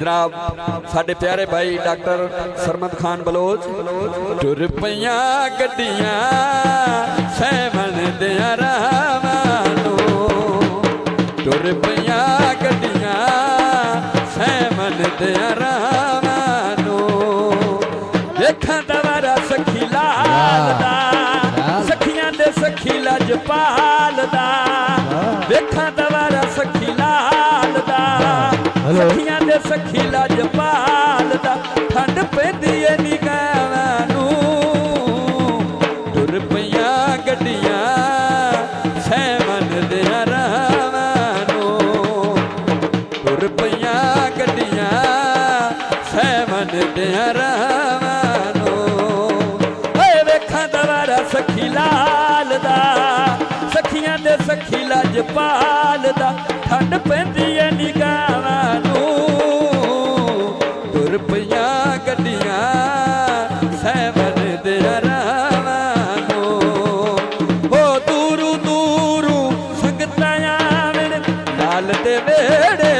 जनाब साडे प्यारे भाई डॉक्टर सरमद खान बलोच। टुर पईयां गड्डियां सैमन दियां रावां, टुर पईयां गड्डियां सैमन दियां रावां। देखां दवारा सखी लाल दा, सखियां दे सखी लजपाल दा। देखां दवारा सखी लाल दा, सखियां दे सखी लजपाल दा। ठंड पैंदी ऐ निगाहां नूं, टुर पईयां गड्डियां सैमन दियां रावां। टुर पईयां गड्डियां सैमन दियां रावां। वेखां दवारा सखी लाल दा, सखियां दे सखी लजपाल दा। ठंड पैंदी ऐ निगाहां नूं, टुर पईयां गड्डियां सैमन दियां रावां। हो दूरू दूरू संगतां आवन लाल दे वेड़े